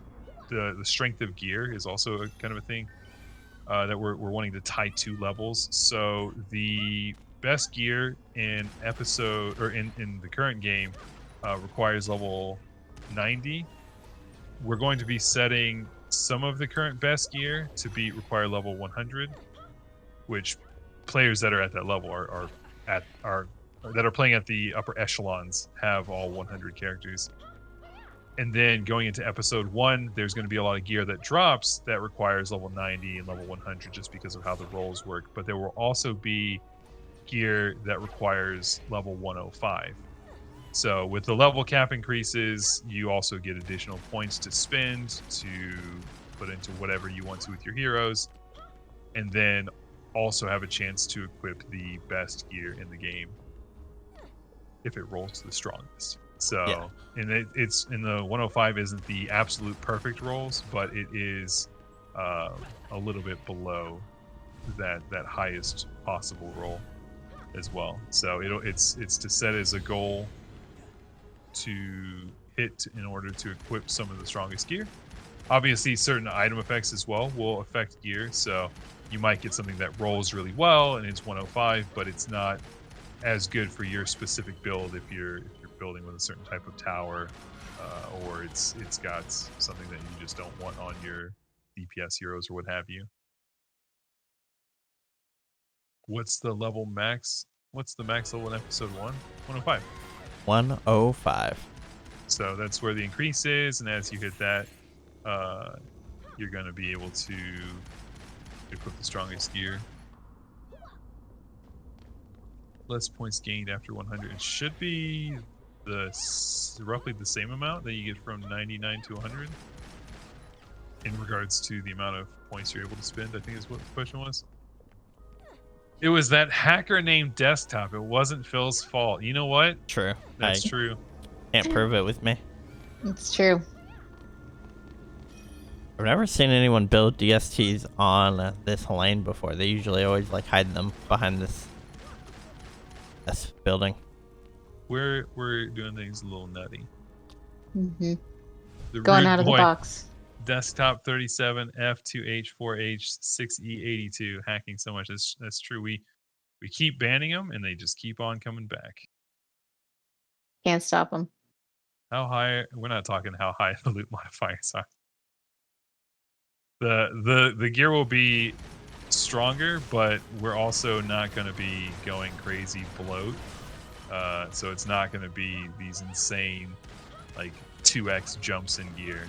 C: the strength of gear is also a kind of a thing that we're wanting to tie to levels. So the best gear in episode or in the current game requires level 90. We're going to be setting some of the current best gear to require level 100, which players that are at that level that are playing at the upper echelons have all 100 characters. And then going into episode 1, there's going to be a lot of gear that drops that requires level 90 and level 100 just because of how the rolls work. But there will also be gear that requires level 105. So with the level cap increases, you also get additional points to spend to put into whatever you want to with your heroes, and then also have a chance to equip the best gear in the game if it rolls the strongest. So,
A: Yeah.
C: and it's in the 105 isn't the absolute perfect rolls, but it is a little bit below that highest possible roll as well. So it's to set as a goal to hit in order to equip some of the strongest gear. Obviously, certain item effects as well will affect gear. So you might get something that rolls really well and it's 105, but it's not as good for your specific build if you're building with a certain type of tower, or it's got something that you just don't want on your DPS heroes or what have you. What's the level max? What's the max level in episode 1? 105.
A: 105.
C: So that's where the increase is, and as you hit that, you're going to be able to equip the strongest gear. Less points gained after 100. It should be roughly the same amount that you get from 99 to 100 in regards to the amount of points you're able to spend, I think is what the question was. It was that hacker named Desktop. It wasn't Phil's fault. You know what?
A: True.
C: That's true.
A: Can't prove it with me.
B: It's true.
A: I've never seen anyone build DSTs on this lane before. They usually always like hide them behind this building.
C: We're doing things a little nutty.
B: Mm-hmm.
C: The
B: Going
C: rude
B: out of the
C: boy,
B: box.
C: Desktop 37 F2H 4H 6E82 hacking so much. That's true. We keep banning them and they just keep on coming back.
B: Can't stop them.
C: How high? We're not talking how high the loot modifiers are. The gear will be stronger, but we're also not going to be going crazy bloat. So it's not going to be these insane like 2x jumps in gear.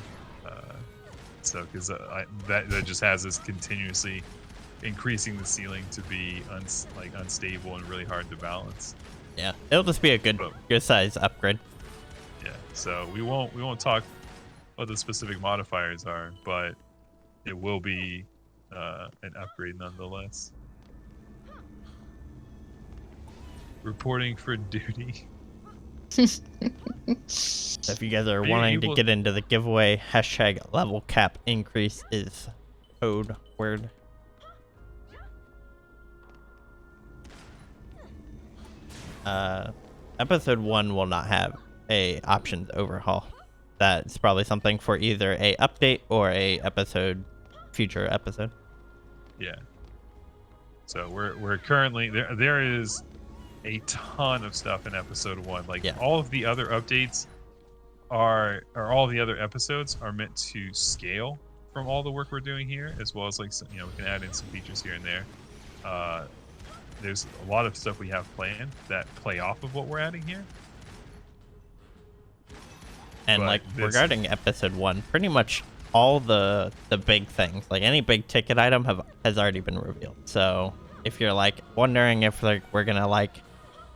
C: So because that just has us continuously increasing the ceiling to be unstable and really hard to balance.
A: Yeah, it'll just be a good size upgrade.
C: Yeah, so we won't talk what the specific modifiers are, but it will be an upgrade nonetheless. Reporting for duty.
A: If you guys are wanting to get into the giveaway, hashtag level cap increase is code word. Episode 1 will not have a options overhaul. That's probably something for either a update or a future episode.
C: Yeah. So we're currently there is a ton of stuff in episode 1. Like all of the other updates all the other episodes are meant to scale from all the work we're doing here, as well as we can add in some features here and there. There's a lot of stuff we have planned that play off of what we're adding here.
A: And regarding episode 1, pretty much all the big things, like any big ticket item has already been revealed. So if you're wondering if we're gonna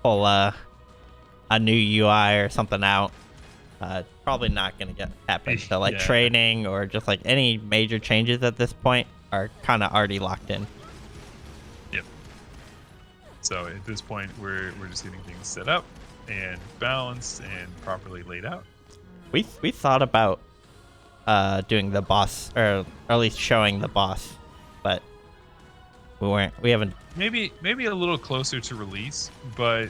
A: pull a new UI or something out, probably not gonna happen. So training or just any major changes at this point are kind of already locked in.
C: Yep. So at this point we're just getting things set up and balanced and properly laid out.
A: We thought about doing the boss, or at least showing the boss, but we haven't.
C: Maybe a little closer to release, but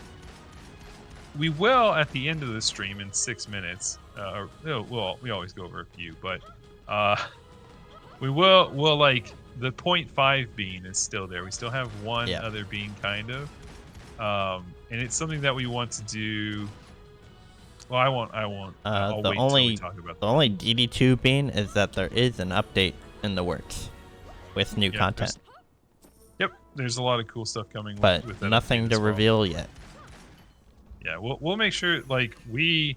C: we will at the end of the stream in 6 minutes. We always go over a few, but we'll the 0.5 bean is still there. We still have one other bean kind of, and it's something that we want to do. Well, I won't. I'll wait till we talk about that.
A: The only DD2 bean is that there is an update in the works with new content.
C: There's a lot of cool stuff coming,
A: but
C: with
A: nothing to reveal yet.
C: Yeah, we'll make sure. We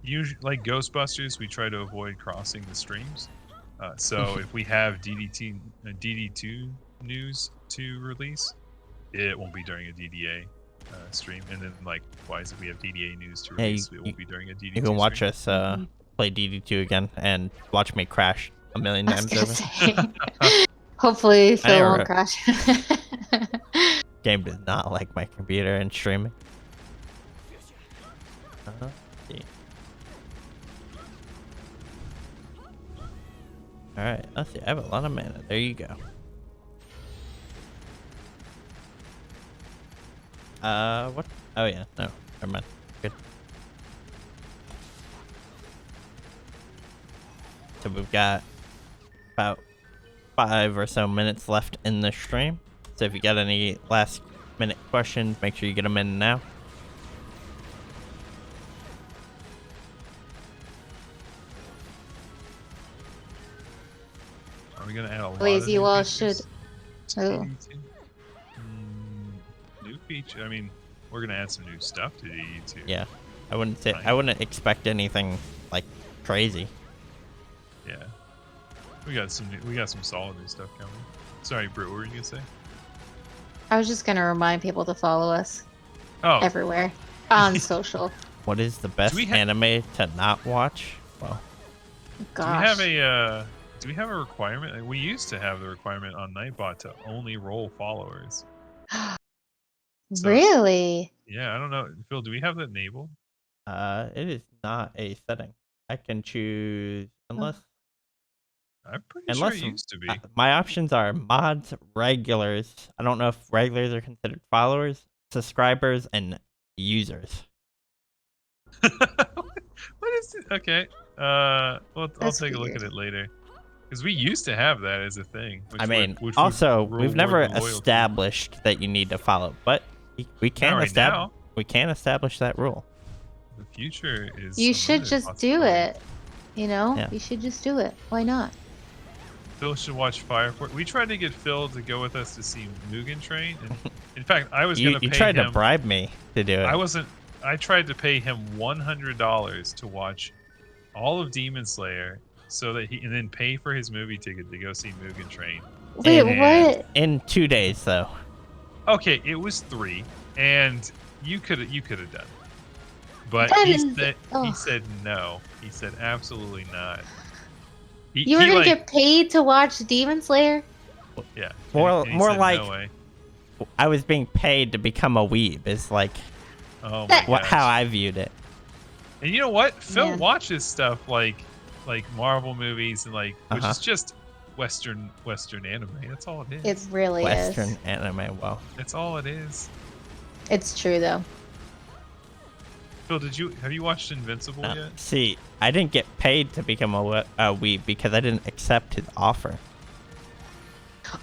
C: usually Ghostbusters, we try to avoid crossing the streams. So if we have DD2 news to release, it won't be during a DDA. stream, and then likewise, if we have DDA news to
A: Yeah,
C: release, it will be during a DD2
A: You can watch
C: stream.
A: us play DD2 again and watch me crash a million
B: I was
A: times
B: gonna
A: over.
B: say. Hopefully Phil
A: Hey,
B: won't crash.
A: Game does not like my computer and streaming. See. Alright, let's see. I have a lot of mana. There you go. What? Oh, yeah. No. Never mind. Good. So we've got about 5 or so minutes left in the stream. So if you got any last minute questions, make sure you get them in now.
C: Are we gonna add a lot
B: Please,
C: of
B: you
C: new
B: all
C: features
B: should.
C: to
B: Oh.
C: DD2? New feature. I mean, we're gonna add some new stuff to DD2.
A: Yeah. I wouldn't expect anything like crazy.
C: Yeah. We got some solid new stuff coming. Sorry, Britt, what were you gonna say?
B: I was just gonna remind people to follow us
C: Oh,
B: everywhere on social.
A: What is the best anime to not watch? Well,
B: Gosh.
C: do we have a requirement? Like, we used to have the requirement on Nightbot to only roll followers. So-
B: Really?
C: Yeah, I don't know. Phil, do we have that enabled?
A: it is not a setting. I can choose unless
C: I'm pretty sure it used to be.
A: my options are mods, regulars. I don't know if regulars are considered followers, subscribers, and users.
C: What is it? Okay. Well, I'll
B: That's
C: take a look
B: weird.
C: at it later. Because we used to have that as a thing.
A: I mean, also we've never established that you need to follow, but we can establish. We can establish that rule.
C: The future is.
B: You should just do it. You know?
A: Yeah.
B: You should just do it. Why not?
C: Phil should watch Fire Force. We tried to get Phil to go with us to see Mugen Train. And in fact, I was going to pay him.
A: You tried to bribe me to do it.
C: I tried to pay him $100 to watch all of Demon Slayer, so that and then pay for his movie ticket to go see Mugen Train.
B: Wait, what?
A: In 2 days, though.
C: Okay, it was 3, and you could have done it. But
B: That
C: he
B: is-
C: said no. He said absolutely not.
B: You were gonna get paid to watch Demon Slayer?
C: Yeah.
A: More
C: and he said,
A: like
C: no way.
A: I was being paid to become a weeb. Is like
C: Oh my gosh.
A: how I viewed it.
C: And you know what? Phil
B: Yeah.
C: watches stuff like Marvel movies and which
A: Uh-huh.
C: is just Western anime. That's all it is.
B: It really
A: Western
B: is.
A: anime. Well,
C: That's all it is.
B: It's true though.
C: Phil, have you watched Invincible
A: no.
C: yet?
A: See, I didn't get paid to become a weeb because I didn't accept his offer.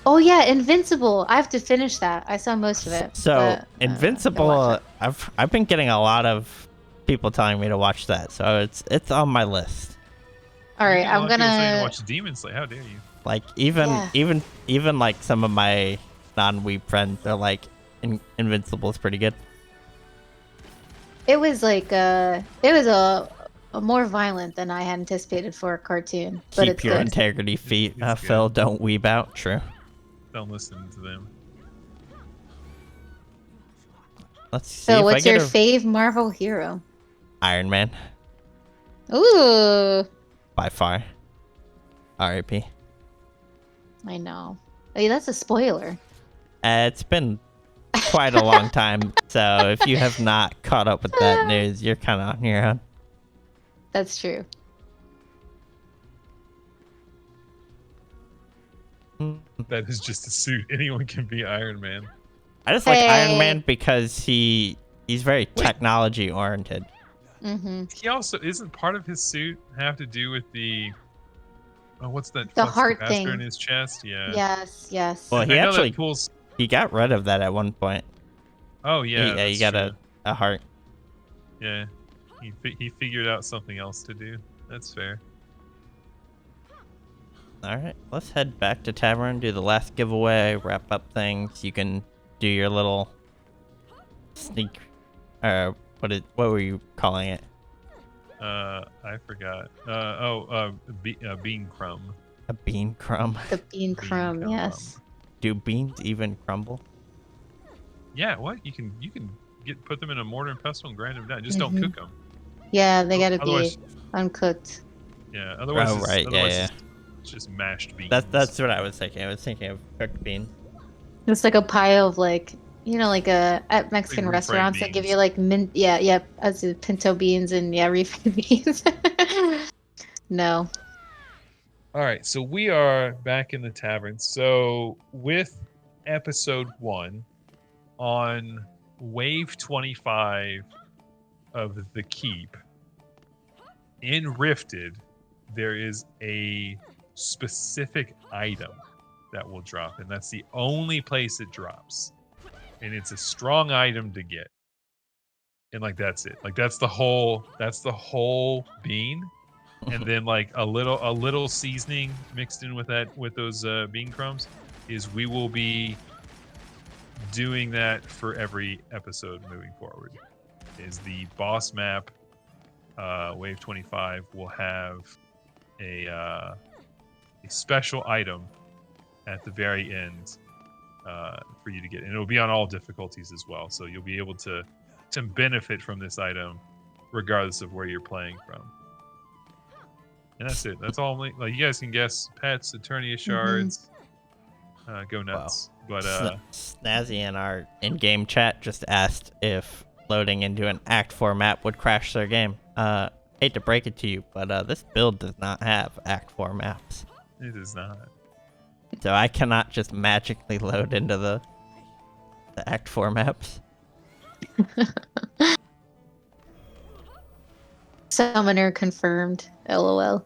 B: Oh yeah, Invincible. I have to finish that. I saw most of it.
A: So
B: but,
A: Invincible,
B: I watched
A: I've been getting a lot of people telling me to watch that, so it's on my list.
B: it. All right,
C: You know,
B: I'm
C: a lot of people saying to
B: gonna.
C: watch Demon Slayer. How dare you?
A: Like
B: Yeah.
A: even like some of my non-weeb friends are like, Invincible is pretty good.
B: It was like it was a more violent than I had anticipated for a cartoon, but
A: Keep
B: it's
A: your
B: good.
A: integrity, feet,
C: It's
A: Phil.
C: good.
A: Don't weeb out. True.
C: Don't listen to them.
A: Let's see
B: So,
A: if I
B: what's
A: get
B: your
A: a
B: fave Marvel hero?
A: Iron Man
B: Ooh,
A: by far. R.I.P.
B: I know. Hey, that's a spoiler.
A: It's been quite a long time, so if you have not caught up with that news, you're kind of on your own.
B: That's true.
C: That is just a suit. Anyone can be Iron Man.
A: I just like Iron
B: Hey.
A: Man because he's very technology oriented.
B: Mm-hmm.
C: He also isn't part of his suit have to do with the what's that?
B: The
C: flux
B: heart
C: capacitor
B: thing.
C: in his chest. Yeah.
B: Yes, yes.
A: Well,
C: And
A: he
C: I know
A: actually
C: that pulls.
A: he got rid of that at one point.
C: Oh yeah.
A: he
C: that's
A: got
C: true.
A: a heart.
C: Yeah. He figured out something else to do. That's fair.
A: All right, let's head back to Tavern, do the last giveaway, wrap up things. You can do your little sneak, what were you calling it?
C: I forgot. Bean crumb.
A: A bean crumb.
B: The bean crumb,
C: crumb.
B: yes.
A: Do beans even crumble?
C: Yeah. What you can put them in a mortar and pestle and grind them down. Just don't cook them.
B: Yeah, they gotta
C: Otherwise-
B: be uncooked.
C: Yeah, otherwise,
A: Oh,
C: it's,
A: right,
C: otherwise
A: yeah.
C: It's just mashed beans.
A: That's what I was thinking. I was thinking of cooked beans.
B: It's like a pile of like, you know, like at Mexican
C: refried
B: restaurants they give
C: beans.
B: you like as in pinto beans and refried beans. No.
C: All right, so we are back in the tavern. So with episode 1 on wave 25 of the keep in Rifted, there is a specific item that will drop, and that's the only place it drops. And it's a strong item to get. And like that's it. Like that's the whole bean. And then like a little seasoning mixed in with those bean crumbs is we will be doing that for every episode moving forward. Is the boss map wave 25 will have a special item at the very end for you to get, and it'll be on all difficulties as well, so you'll be able to benefit from this item regardless of where you're playing from. And that's it. That's all. Like you guys can guess pets, Eternia shards, go nuts.
A: Wow.
C: But
A: Snazzy in our in-game chat just asked if loading into an Act 4 map would crash their game. Hate to break it to you, but this build does not have Act 4 maps.
C: it is not.
A: So I cannot just magically load into the Act 4 maps.
B: Summoner confirmed. LOL.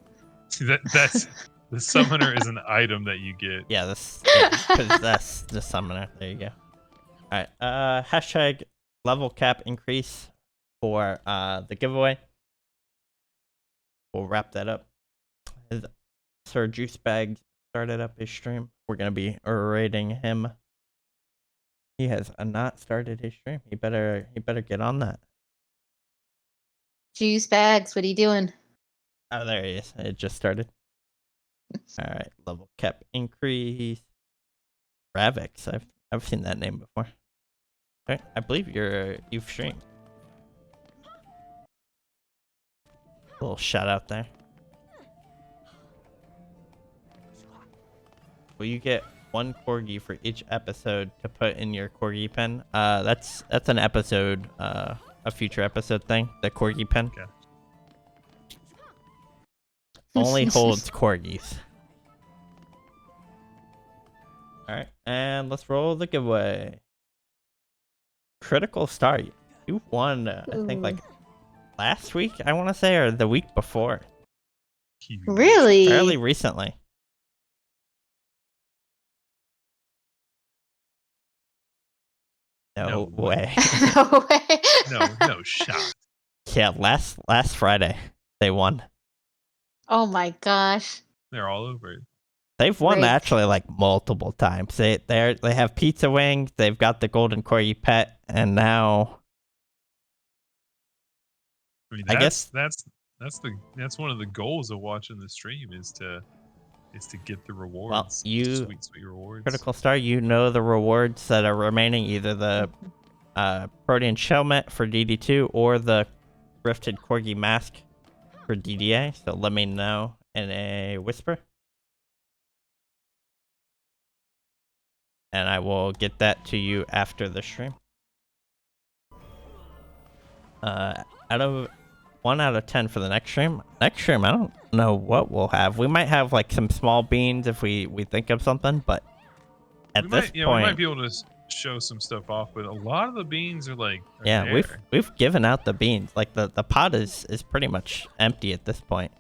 C: That's the summoner is an item that you get.
A: Yeah, because that's the summoner. There you go. All right. Hashtag level cap increase for the giveaway. We'll wrap that up. Sir Juicebag started up his stream. We're gonna be rating him. He has not started his stream. He better get on that.
B: Juice bags, what are you doing?
A: Oh, there he is. It just started. All right, level cap increase. Ravix. I've seen that name before. Okay, I believe you've streamed. A little shout out there. Will you get one corgi for each episode to put in your corgi pen? That's an episode, a future episode thing. The corgi pen
C: Okay.
A: only holds corgis. All right, and let's roll the giveaway. Critical Star. You won, I think, like last week, I want to say, or the week before.
C: Huge.
B: Really?
A: Fairly recently. No way.
B: No way.
C: No shot.
A: Yeah, last Friday they won.
B: Oh my gosh.
C: They're all over it.
A: They've won
B: Great.
A: actually like multiple times. They have pizza wings. They've got the golden corgi pet, and now
C: I mean,
A: I guess-
C: that's one of the goals of watching the stream is to get the rewards.
A: you-
C: sweet rewards.
A: Critical Star, you know the rewards that are remaining, either the Protean Shellmet for DD2 or the Rifted Corgi Mask for DDA. So let me know in a whisper, and I will get that to you after the stream. Out of 1 out of 10 for the next stream. Next stream, I don't know what we'll have. We might have like some small beans if we think of something, but at
C: we
A: this
C: might,
A: point,
C: we might be able to show some stuff off, but a lot of the beans are like
A: yeah,
C: there.
A: we've given out the beans. Like the pot is pretty much empty at this point.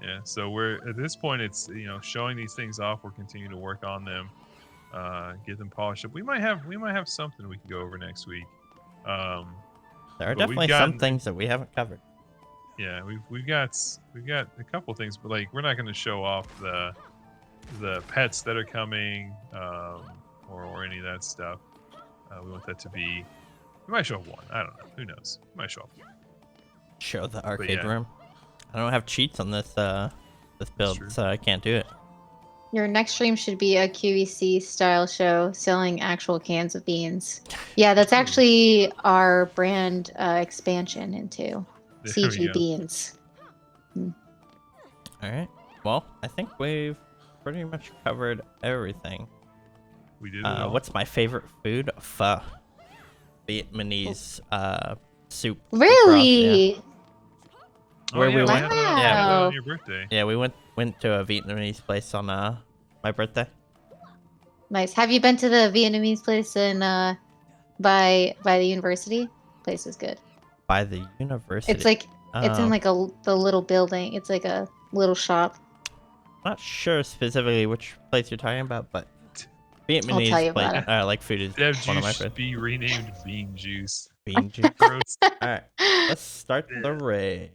C: Yeah, so we're at this point. It's showing these things off. We're continuing to work on them, get them polished up. We might have something we can go over next week.
A: There are
C: But we've
A: definitely some
C: gotten-
A: things that we haven't covered.
C: Yeah, we've got a couple things, but like we're not going to show off the pets that are coming or any of that stuff. We want that to be. We might show off one. I don't know. Who knows? We might show off one.
A: Show the arcade
C: yeah.
A: room. I don't have cheats on this build,
C: true.
A: so I can't do it.
B: Your next stream should be a QVC style show selling actual cans of beans. Yeah, that's actually our brand expansion into
C: There we
B: CG
C: go.
B: beans.
A: All right. Well, I think we've pretty much covered everything.
C: We did it all.
A: What's my favorite food? Pho. Vietnamese soup.
B: Really?
A: Broth,
C: Oh,
A: where
C: yeah,
A: we
C: we
A: went.
C: had that
B: Wow.
C: on your birthday.
A: Yeah, we went to a Vietnamese place on my birthday.
B: Nice. Have you been to the Vietnamese place in by the university? Place is good.
A: By the university.
B: It's like it's in
A: Oh.
B: like the little building. It's like a little shop.
A: Not sure specifically which place you're talking about, but
B: I'll tell you
A: Vietnamese place,
B: about it.
A: like food is
C: Dev
A: one of my
C: juice
A: favorites.
C: be renamed bean juice.
A: Bean juice.
C: Gross.
A: All right, let's start the raid.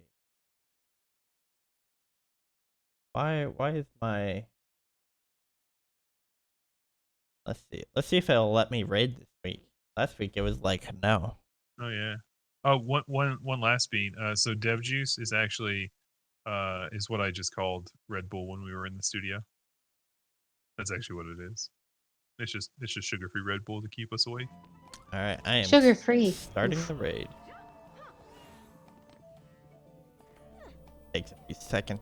A: Why is my? Let's see if it'll let me raid this week. Last week it was like no.
C: Oh yeah. Oh, one last bean. So Dev juice is actually is what I just called Red Bull when we were in the studio. That's actually what it is. It's just sugar-free Red Bull to keep us awake.
A: All right, I am
B: Sugar-free.
A: starting
B: Oof.
A: the raid. Takes a few seconds.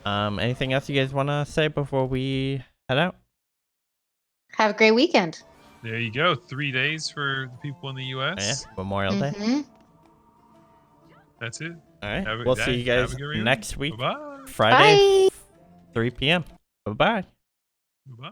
A: Anything else you guys want to say before we head out?
B: Have a great weekend.
C: There you go. 3 days for the people in the
A: Oh, yeah,
C: U.S.
A: Memorial Day.
B: Mhm.
C: That's it.
A: All right,
C: Have a-
A: we'll see you
C: have a
A: guys
C: good reunion.
A: next week,
C: Bye-bye.
A: Friday,
B: Bye.
A: 3 p.m. Bye bye.
C: Bye-bye.